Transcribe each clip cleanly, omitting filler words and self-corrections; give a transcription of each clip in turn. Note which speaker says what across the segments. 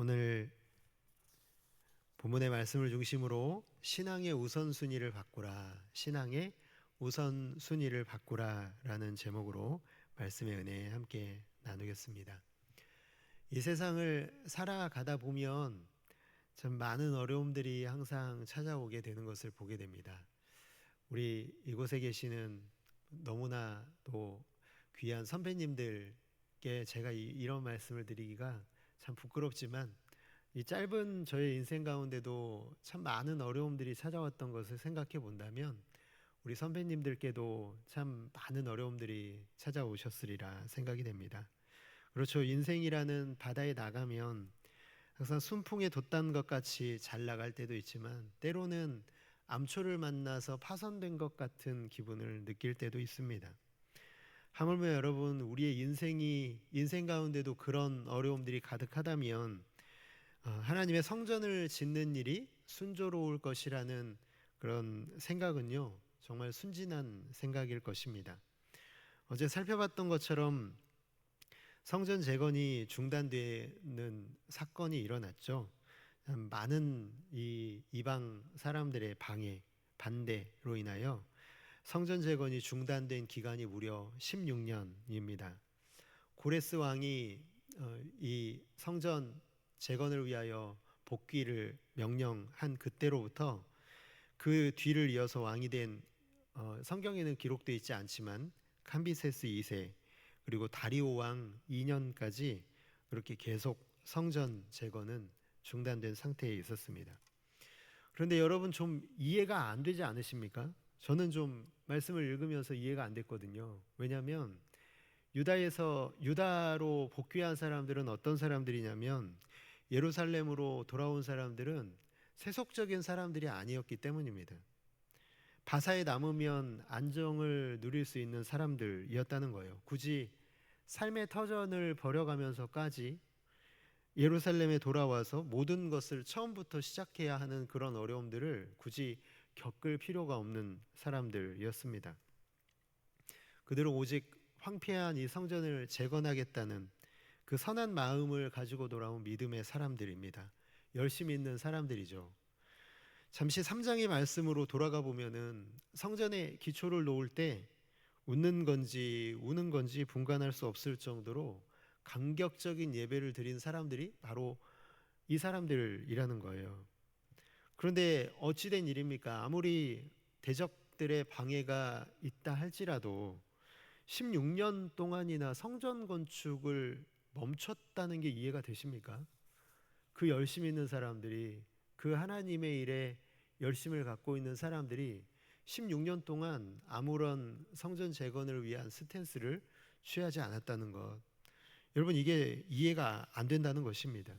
Speaker 1: 오늘 본문의 말씀을 중심으로 신앙의 우선순위를 바꾸라, 신앙의 우선순위를 바꾸라 라는 제목으로 말씀의 은혜 함께 나누겠습니다. 이 세상을 살아가다 보면 참 많은 어려움들이 항상 찾아오게 되는 것을 보게 됩니다. 우리 이곳에 계시는 너무나 또 귀한 선배님들께 제가 이런 말씀을 드리기가 참 부끄럽지만, 이 짧은 저의 인생 가운데도 참 많은 어려움들이 찾아왔던 것을 생각해 본다면 우리 선배님들께도 참 많은 어려움들이 찾아오셨으리라 생각이 됩니다. 그렇죠. 인생이라는 바다에 나가면 항상 순풍에 돛단 것 같이 잘 나갈 때도 있지만, 때로는 암초를 만나서 파손된 것 같은 기분을 느낄 때도 있습니다. 하물며 여러분, 우리의 인생 가운데도 그런 어려움들이 가득하다면 하나님의 성전을 짓는 일이 순조로울 것이라는 그런 생각은요, 정말 순진한 생각일 것입니다. 어제 살펴봤던 것처럼 성전 재건이 중단되는 사건이 일어났죠. 많은 이 이방 사람들의 반대로 인하여 성전 재건이 중단된 기간이 무려 16년입니다. 고레스 왕이 이 성전 재건을 위하여 복귀를 명령한 그때로부터 그 뒤를 이어서 왕이 된 성경에는 기록되어 있지 않지만 캄비세스 2세 그리고 다리오 왕 2년까지 그렇게 계속 성전 재건은 중단된 상태에 있었습니다. 그런데 여러분, 좀 이해가 안 되지 않으십니까? 저는 좀 말씀을 읽으면서 이해가 안 됐거든요. 왜냐하면 유다로 복귀한 사람들은 어떤 사람들이냐면, 예루살렘으로 돌아온 사람들은 세속적인 사람들이 아니었기 때문입니다. 바사에 남으면 안정을 누릴 수 있는 사람들이었다는 거예요. 굳이 삶의 터전을 버려가면서까지 예루살렘에 돌아와서 모든 것을 처음부터 시작해야 하는 그런 어려움들을 굳이 겪을 필요가 없는 사람들이었습니다. 그들은 오직 황폐한 이 성전을 재건하겠다는 그 선한 마음을 가지고 돌아온 믿음의 사람들입니다. 열심히 있는 사람들이죠. 잠시 3장의 말씀으로 돌아가 보면은 성전의 기초를 놓을 때 웃는 건지 우는 건지 분간할 수 없을 정도로 감격적인 예배를 드린 사람들이 바로 이 사람들이라는 거예요. 그런데 어찌된 일입니까? 아무리 대적들의 방해가 있다 할지라도 16년 동안이나 성전 건축을 멈췄다는 게 이해가 되십니까? 그 열심히 있는 사람들이, 그 하나님의 일에 열심을 갖고 있는 사람들이 16년 동안 아무런 성전 재건을 위한 스탠스를 취하지 않았다는 것, 여러분, 이게 이해가 안 된다는 것입니다.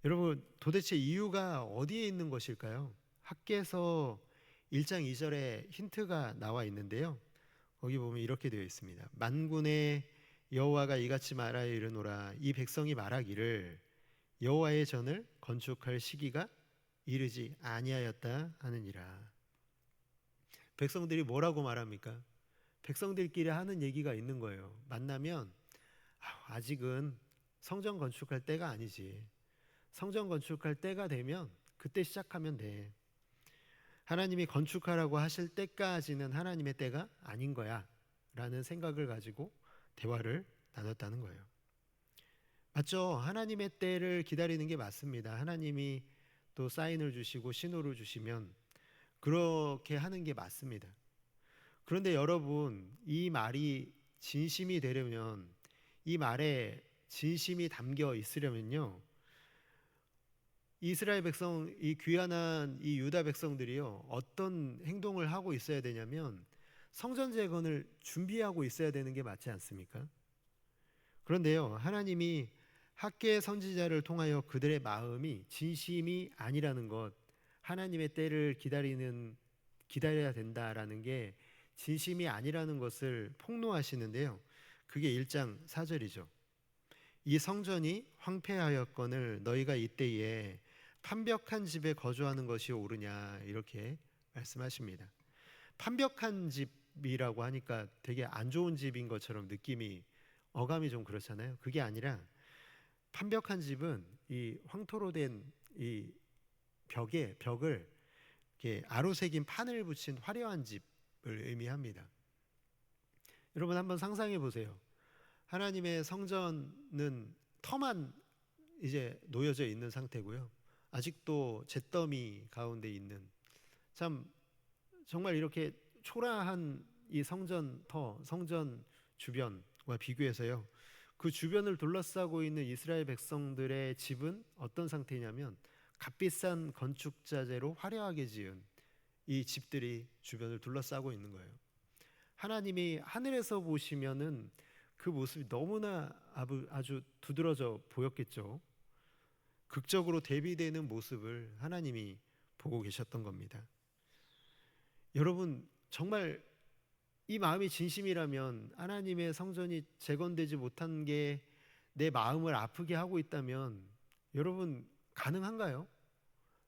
Speaker 1: 여러분, 도대체 이유가 어디에 있는 것일까요? 학개서 1장 2절에 힌트가 나와 있는데요, 거기 보면 이렇게 되어 있습니다. 만군의 여호와가 이같이 말하여 이르노라. 이 백성이 말하기를 여호와의 전을 건축할 시기가 이르지 아니하였다 하느니라. 백성들이 뭐라고 말합니까? 백성들끼리 하는 얘기가 있는 거예요. 만나면 아직은 성전 건축할 때가 아니지. 성전 건축할 때가 되면 그때 시작하면 돼. 하나님이 건축하라고 하실 때까지는 하나님의 때가 아닌 거야 라는 생각을 가지고 대화를 나눴다는 거예요. 맞죠? 하나님의 때를 기다리는 게 맞습니다. 하나님이 또 사인을 주시고 신호를 주시면 그렇게 하는 게 맞습니다. 그런데 여러분, 이 말이 진심이 되려면, 이 말에 진심이 담겨 있으려면요, 이스라엘 백성, 이 귀환한 이 유다 백성들이요, 어떤 행동을 하고 있어야 되냐면 성전 재건을 준비하고 있어야 되는 게 맞지 않습니까? 그런데요, 하나님이 학개 선지자를 통하여 그들의 마음이 진심이 아니라는 것, 하나님의 때를 기다려야 된다라는 게 진심이 아니라는 것을 폭로하시는데요, 그게 1장 4절이죠. 이 성전이 황폐하였거늘 너희가 이때에 판벽한 집에 거주하는 것이 옳으냐, 이렇게 말씀하십니다. 판벽한 집이라고 하니까 되게 안 좋은 집인 것처럼 느낌이, 어감이 좀 그렇잖아요. 그게 아니라 판벽한 집은 이 황토로 된 이 벽을 이렇게 아로새긴 판을 붙인 화려한 집을 의미합니다. 여러분 한번 상상해 보세요. 하나님의 성전은 터만 이제 놓여져 있는 상태고요. 아직도 잿더미 가운데 있는, 참 정말 이렇게 초라한 이 성전 주변과 비교해서요, 그 주변을 둘러싸고 있는 이스라엘 백성들의 집은 어떤 상태냐면 값비싼 건축 자재로 화려하게 지은 이 집들이 주변을 둘러싸고 있는 거예요. 하나님이 하늘에서 보시면은 그 모습이 너무나 아주 두드러져 보였겠죠. 극적으로 대비되는 모습을 하나님이 보고 계셨던 겁니다. 여러분 정말 이 마음이 진심이라면, 하나님의 성전이 재건되지 못한 게 내 마음을 아프게 하고 있다면 여러분 가능한가요?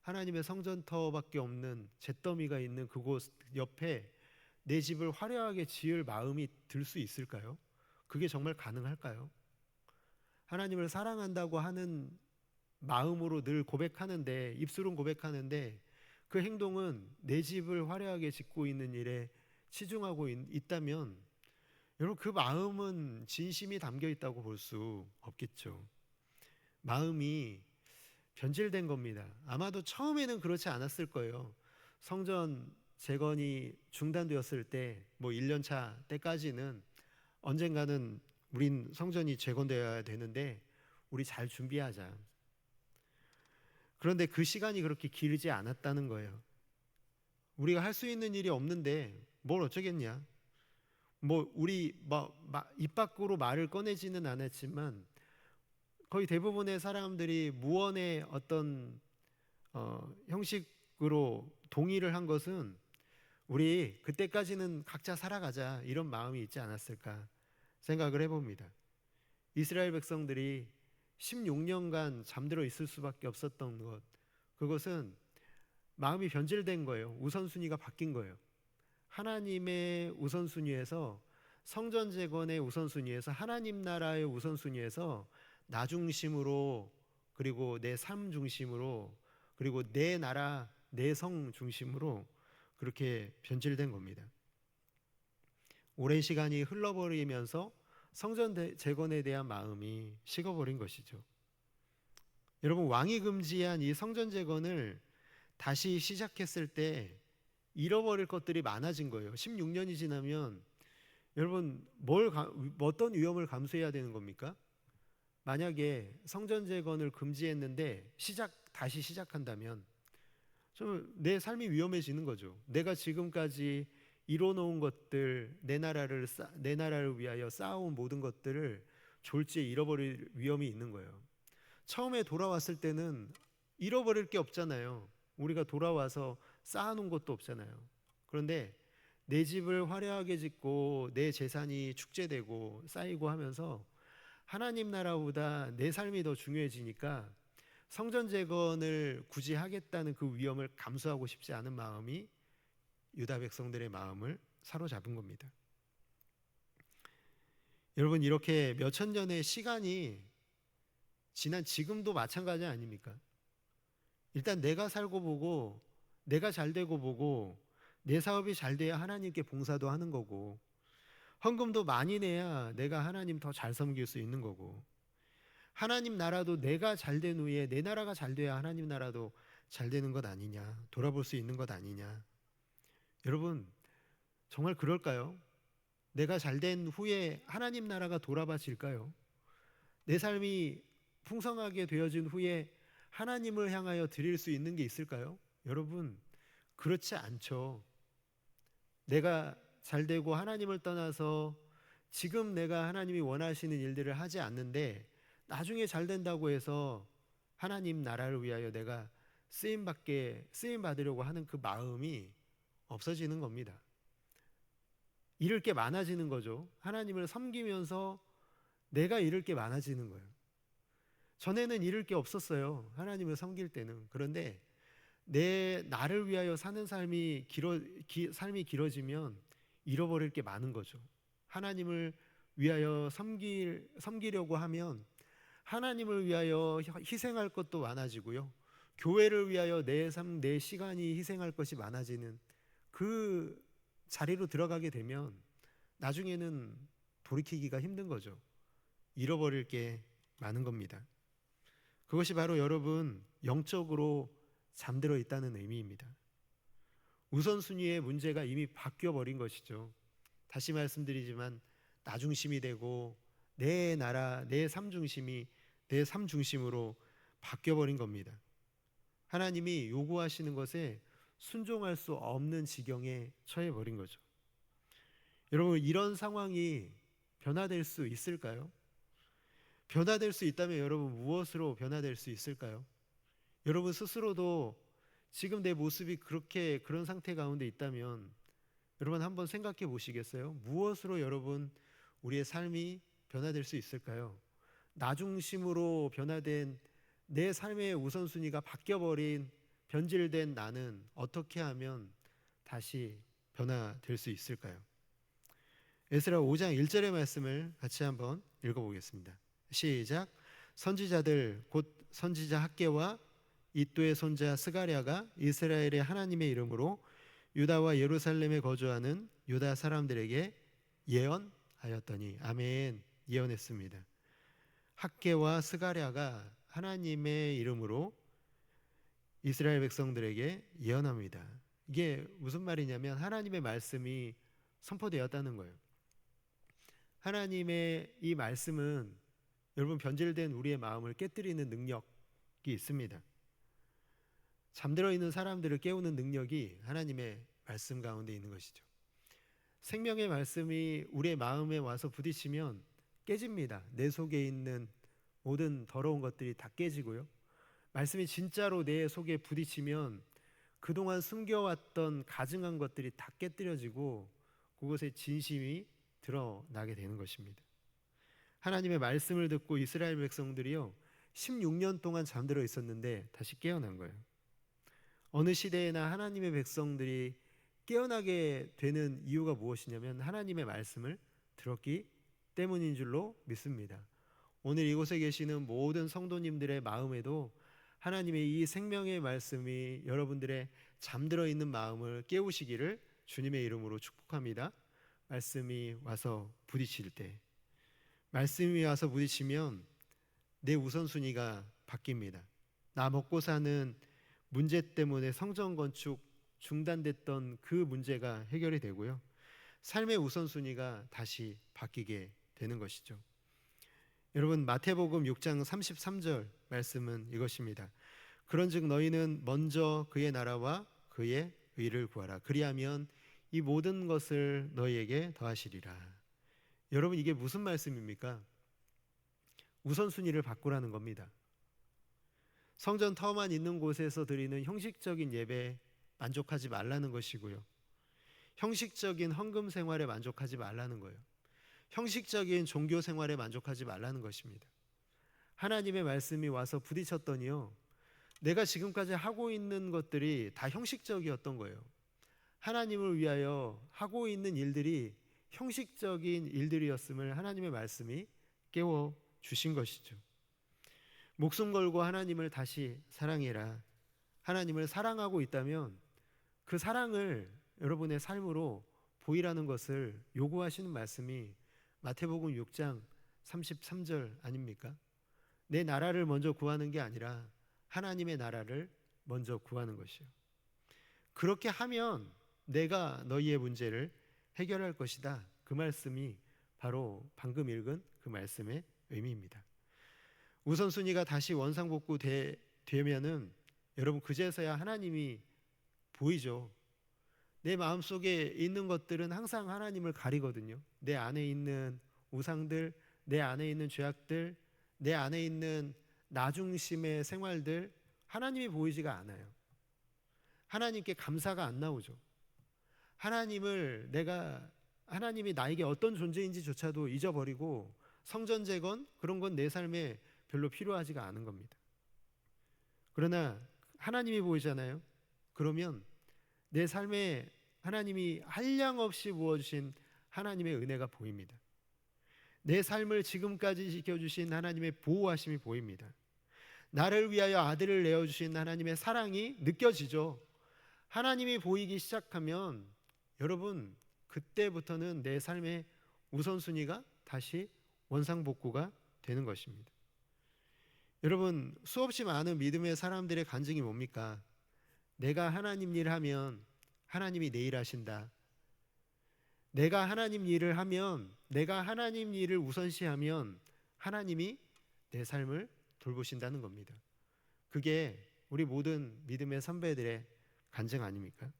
Speaker 1: 하나님의 성전터밖에 없는 잿더미가 있는 그곳 옆에 내 집을 화려하게 지을 마음이 들 수 있을까요? 그게 정말 가능할까요? 하나님을 사랑한다고 하는 마음으로 늘 고백하는데, 입술은 고백하는데 그 행동은 내 집을 화려하게 짓고 있는 일에 치중하고 있다면 여러분 그 마음은 진심이 담겨 있다고 볼 수 없겠죠. 마음이 변질된 겁니다. 아마도 처음에는 그렇지 않았을 거예요. 성전 재건이 중단되었을 때, 뭐 1년 차 때까지는 언젠가는 우린 성전이 재건되어야 되는데 우리 잘 준비하자. 그런데 그 시간이 그렇게 길지 않았다는 거예요. 우리가 할 수 있는 일이 없는데 뭘 어쩌겠냐. 뭐 우리 입 밖으로 말을 꺼내지는 않았지만 거의 대부분의 사람들이 무언의 어떤 형식으로 동의를 한 것은 우리 그때까지는 각자 살아가자, 이런 마음이 있지 않았을까 생각을 해봅니다. 이스라엘 백성들이 16년간 잠들어 있을 수밖에 없었던 것, 그것은 마음이 변질된 거예요. 우선순위가 바뀐 거예요. 하나님의 우선순위에서, 성전 재건의 우선순위에서, 하나님 나라의 우선순위에서 나 중심으로, 그리고 내 삶 중심으로, 그리고 내 나라, 내 성 중심으로 그렇게 변질된 겁니다. 오랜 시간이 흘러버리면서 성전 재건에 대한 마음이 식어버린 것이죠. 여러분 왕이 금지한 이 성전 재건을 다시 시작했을 때 잃어버릴 것들이 많아진 거예요. 16년이 지나면 여러분 어떤 위험을 감수해야 되는 겁니까? 만약에 성전 재건을 금지했는데 다시 시작한다면 내 삶이 위험해지는 거죠. 내가 지금까지 이뤄놓은 것들, 내 나라를 위하여 쌓아온 모든 것들을 졸지에 잃어버릴 위험이 있는 거예요. 처음에 돌아왔을 때는 잃어버릴 게 없잖아요. 우리가 돌아와서 쌓아놓은 것도 없잖아요. 그런데 내 집을 화려하게 짓고 내 재산이 축제되고 쌓이고 하면서 하나님 나라보다 내 삶이 더 중요해지니까 성전 재건을 굳이 하겠다는 그 위험을 감수하고 싶지 않은 마음이 유다 백성들의 마음을 사로잡은 겁니다. 여러분 이렇게 몇천 년의 시간이 지난 지금도 마찬가지 아닙니까? 일단 내가 살고 보고 내가 잘 되고 보고 내 사업이 잘 돼야 하나님께 봉사도 하는 거고, 헌금도 많이 내야 내가 하나님 더 잘 섬길 수 있는 거고, 하나님 나라도 내가 잘 된 후에 내 나라가 잘 돼야 하나님 나라도 잘 되는 것 아니냐, 돌아볼 수 있는 것 아니냐. 여러분 정말 그럴까요? 내가 잘 된 후에 하나님 나라가 돌아봐질까요? 내 삶이 풍성하게 되어진 후에 하나님을 향하여 드릴 수 있는 게 있을까요? 여러분 그렇지 않죠. 내가 잘 되고 하나님을 떠나서 지금 내가 하나님이 원하시는 일들을 하지 않는데 나중에 잘 된다고 해서 하나님 나라를 위하여 내가 쓰임 받으려고 하는 그 마음이 없어지는 겁니다. 잃을 게 많아지는 거죠. 하나님을 섬기면서 내가 잃을 게 많아지는 거예요. 전에는 잃을 게 없었어요. 하나님을 섬길 때는. 그런데 나를 위하여 사는 삶이 길어지면 잃어버릴 게 많은 거죠. 하나님을 위하여 섬기려고 하면 하나님을 위하여 희생할 것도 많아지고요. 교회를 위하여 내 삶, 내 시간이 희생할 것이 많아지는 그 자리로 들어가게 되면 나중에는 돌이키기가 힘든 거죠. 잃어버릴 게 많은 겁니다. 그것이 바로 여러분 영적으로 잠들어 있다는 의미입니다. 우선순위의 문제가 이미 바뀌어 버린 것이죠. 다시 말씀드리지만 나 중심이 되고 내 나라, 내 삶 중심이 내 삶 중심으로 바뀌어 버린 겁니다. 하나님이 요구하시는 것에 순종할 수 없는 지경에 처해 버린 거죠. 여러분, 이런 상황이 변화될 수 있을까요? 변화될 수 있다면 여러분 무엇으로 변화될 수 있을까요? 여러분 스스로도 지금 내 모습이 그렇게 그런 상태 가운데 있다면 여러분 한번 생각해 보시겠어요? 무엇으로 여러분 우리의 삶이 변화될 수 있을까요? 나 중심으로 변화된 내 삶의 우선순위가 바뀌어버린 변질된 나는 어떻게 하면 다시 변화될 수 있을까요? 에스라 5장 1절의 말씀을 같이 한번 읽어보겠습니다. 시작. 선지자들 곧 선지자 학개와 이또의 손자 스가랴가 이스라엘의 하나님의 이름으로 유다와 예루살렘에 거주하는 유다 사람들에게 예언하였더니, 아멘. 예언했습니다. 학개와 스가랴가 하나님의 이름으로 이스라엘 백성들에게 예언합니다. 이게 무슨 말이냐면 하나님의 말씀이 선포되었다는 거예요. 하나님의 이 말씀은 여러분 변질된 우리의 마음을 깨뜨리는 능력이 있습니다. 잠들어 있는 사람들을 깨우는 능력이 하나님의 말씀 가운데 있는 것이죠. 생명의 말씀이 우리의 마음에 와서 부딪히면 깨집니다. 내 속에 있는 모든 더러운 것들이 다 깨지고요. 말씀이 진짜로 내 속에 부딪히면 그동안 숨겨왔던 가증한 것들이 다 깨뜨려지고 그곳에 진심이 드러나게 되는 것입니다. 하나님의 말씀을 듣고 이스라엘 백성들이요 16년 동안 잠들어 있었는데 다시 깨어난 거예요. 어느 시대에나 하나님의 백성들이 깨어나게 되는 이유가 무엇이냐면 하나님의 말씀을 들었기 때문인 줄로 믿습니다. 오늘 이곳에 계시는 모든 성도님들의 마음에도 하나님의 이 생명의 말씀이 여러분들의 잠들어 있는 마음을 깨우시기를 주님의 이름으로 축복합니다. 말씀이 와서 부딪힐 때, 말씀이 와서 부딪히면 내 우선순위가 바뀝니다. 나 먹고 사는 문제 때문에 성전 건축 중단됐던 그 문제가 해결이 되고요. 삶의 우선순위가 다시 바뀌게 되는 것이죠. 여러분 마태복음 6장 33절 말씀은 이것입니다. 그런즉 너희는 먼저 그의 나라와 그의 의를 구하라. 그리하면 이 모든 것을 너희에게 더하시리라. 여러분 이게 무슨 말씀입니까? 우선순위를 바꾸라는 겁니다. 성전 터만 있는 곳에서 드리는 형식적인 예배에 만족하지 말라는 것이고요. 형식적인 헌금 생활에 만족하지 말라는 거예요. 형식적인 종교 생활에 만족하지 말라는 것입니다. 하나님의 말씀이 와서 부딪혔더니요, 내가 지금까지 하고 있는 것들이 다 형식적이었던 거예요. 하나님을 위하여 하고 있는 일들이 형식적인 일들이었음을 하나님의 말씀이 깨워 주신 것이죠. 목숨 걸고 하나님을 다시 사랑해라. 하나님을 사랑하고 있다면 그 사랑을 여러분의 삶으로 보이라는 것을 요구하시는 말씀이 마태복음 6장 33절 아닙니까? 내 나라를 먼저 구하는 게 아니라 하나님의 나라를 먼저 구하는 것이요. 그렇게 하면 내가 너희의 문제를 해결할 것이다. 그 말씀이 바로 방금 읽은 그 말씀의 의미입니다. 우선순위가 다시 원상복구 되면은 여러분 그제서야 하나님이 보이죠. 내 마음속에 있는 것들은 항상 하나님을 가리거든요. 내 안에 있는 우상들, 내 안에 있는 죄악들, 내 안에 있는 나 중심의 생활들, 하나님이 보이지가 않아요. 하나님께 감사가 안 나오죠. 하나님이 나에게 어떤 존재인지조차도 잊어버리고 성전 재건 그런 건 내 삶에 별로 필요하지가 않은 겁니다. 그러나 하나님이 보이잖아요. 그러면 내 삶에 하나님이 한량없이 부어주신 하나님의 은혜가 보입니다. 내 삶을 지금까지 지켜주신 하나님의 보호하심이 보입니다. 나를 위하여 아들을 내어주신 하나님의 사랑이 느껴지죠. 하나님이 보이기 시작하면 여러분, 그때부터는 내 삶의 우선순위가 다시 원상복구가 되는 것입니다. 여러분, 수없이 많은 믿음의 사람들의 간증이 뭡니까? 내가 하나님 일 하면 하나님이 내 일 하신다. 내가 하나님 일을 하면, 내가 하나님 일을 우선시하면 하나님이 내 삶을 돌보신다는 겁니다. 그게 우리 모든 믿음의 선배들의 간증 아닙니까?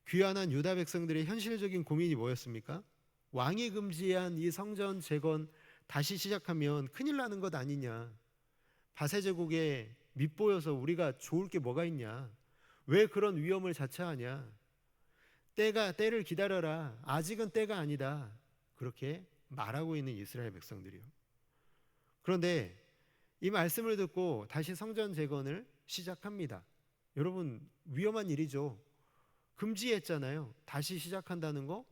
Speaker 1: 귀환한 유다 백성들의 현실적인 고민이 뭐였습니까? 왕이 금지한 이 성전 재건 다시 시작하면 큰일 나는 것 아니냐. 바세 제국에 밑보여서 우리가 좋을 게 뭐가 있냐. 왜 그런 위험을 자처하냐. 때를 기다려라. 아직은 때가 아니다. 그렇게 말하고 있는 이스라엘 백성들이요. 그런데 이 말씀을 듣고 다시 성전 재건을 시작합니다. 여러분, 위험한 일이죠. 금지했잖아요. 다시 시작한다는 거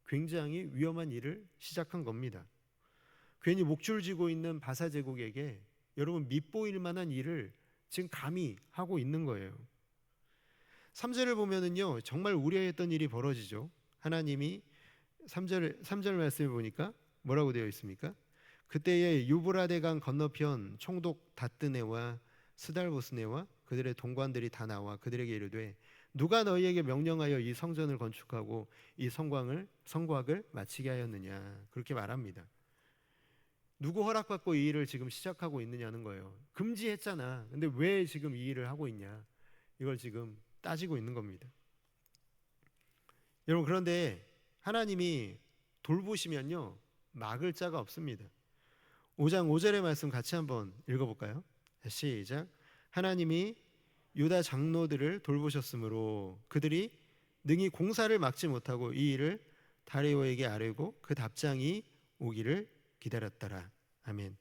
Speaker 1: 굉장히 위험한 일을 시작한 겁니다. 괜히 목줄 쥐고 있는 바사 제국에게 여러분 밉보일 만한 일을 지금 감히 하고 있는 거예요. 3절을 보면은요, 정말 우려했던 일이 벌어지죠. 하나님이 3절 말씀을 보니까 뭐라고 되어 있습니까? 그때에 유브라데 강 건너편 총독 다뜨네와 스달보스네와 그들의 동관들이 다 나와 그들에게 이르되 누가 너희에게 명령하여 이 성전을 건축하고 이 성곽을 마치게 하였느냐. 그렇게 말합니다. 누구 허락받고 이 일을 지금 시작하고 있느냐는 거예요. 금지했잖아. 근데 왜 지금 이 일을 하고 있냐. 이걸 지금 따지고 있는 겁니다. 여러분, 그런데 하나님이 돌보시면요, 막을 자가 없습니다. 5장 5절의 말씀 같이 한번 읽어볼까요? 시작. 하나님이 유다 장로들을 돌보셨으므로 그들이 능히 공사를 막지 못하고 이 일을 다리오에게 아뢰고 그 답장이 오기를 기다렸더라. 아멘.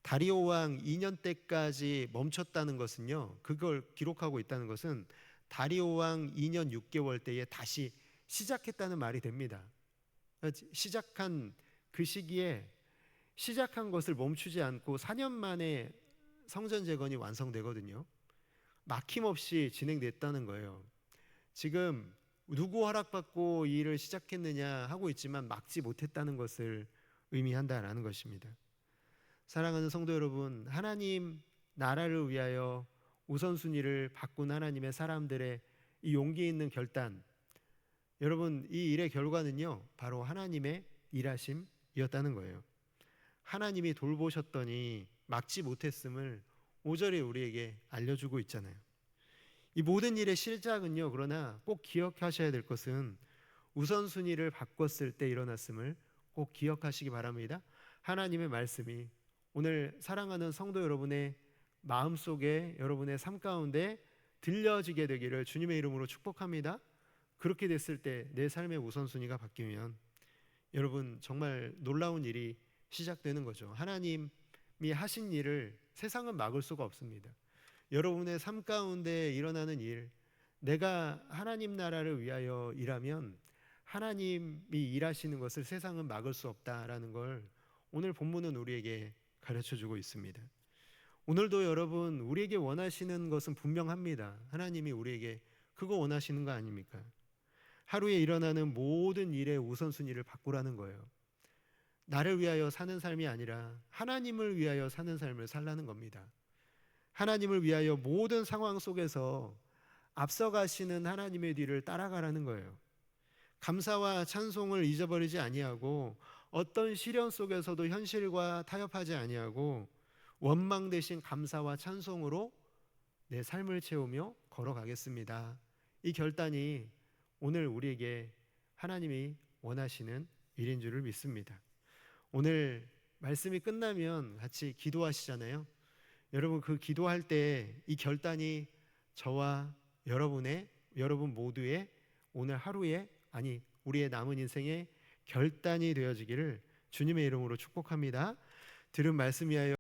Speaker 1: 다리오 왕 2년 때까지 멈췄다는 것은요, 그걸 기록하고 있다는 것은 다리오 왕 2년 6개월 때에 다시 시작했다는 말이 됩니다. 시작한 그 시기에 시작한 것을 멈추지 않고 4년 만에 성전 재건이 완성되거든요. 막힘없이 진행됐다는 거예요. 지금 누구 허락받고 이 일을 시작했느냐 하고 있지만 막지 못했다는 것을 의미한다라는 것입니다. 사랑하는 성도 여러분, 하나님 나라를 위하여 우선순위를 바꾼 하나님의 사람들의 이 용기 있는 결단, 여러분, 이 일의 결과는요, 바로 하나님의 일하심이었다는 거예요. 하나님이 돌보셨더니 막지 못했음을 5절에 우리에게 알려주고 있잖아요. 이 모든 일의 시작은요, 그러나 꼭 기억하셔야 될 것은 우선순위를 바꿨을 때 일어났음을 꼭 기억하시기 바랍니다. 하나님의 말씀이 오늘 사랑하는 성도 여러분의 마음속에, 여러분의 삶 가운데 들려지게 되기를 주님의 이름으로 축복합니다. 그렇게 됐을 때 내 삶의 우선순위가 바뀌면 여러분 정말 놀라운 일이 시작되는 거죠. 하나님이 하신 일을 세상은 막을 수가 없습니다. 여러분의 삶 가운데 일어나는 일, 내가 하나님 나라를 위하여 일하면 하나님이 일하시는 것을 세상은 막을 수 없다라는 걸 오늘 본문은 우리에게 가르쳐주고 있습니다. 오늘도 여러분, 우리에게 원하시는 것은 분명합니다. 하나님이 우리에게 그거 원하시는 거 아닙니까? 하루에 일어나는 모든 일의 우선순위를 바꾸라는 거예요. 나를 위하여 사는 삶이 아니라 하나님을 위하여 사는 삶을 살라는 겁니다. 하나님을 위하여 모든 상황 속에서 앞서가시는 하나님의 뒤를 따라가라는 거예요. 감사와 찬송을 잊어버리지 아니하고 어떤 시련 속에서도 현실과 타협하지 아니하고 원망 대신 감사와 찬송으로 내 삶을 채우며 걸어가겠습니다. 이 결단이 오늘 우리에게 하나님이 원하시는 일인 줄을 믿습니다. 오늘 말씀이 끝나면 같이 기도하시잖아요. 여러분, 그 기도할 때 이 결단이 저와 여러분 모두의 오늘 하루에, 아니 우리의 남은 인생의 결단이 되어지기를 주님의 이름으로 축복합니다. 들은 말씀 위하여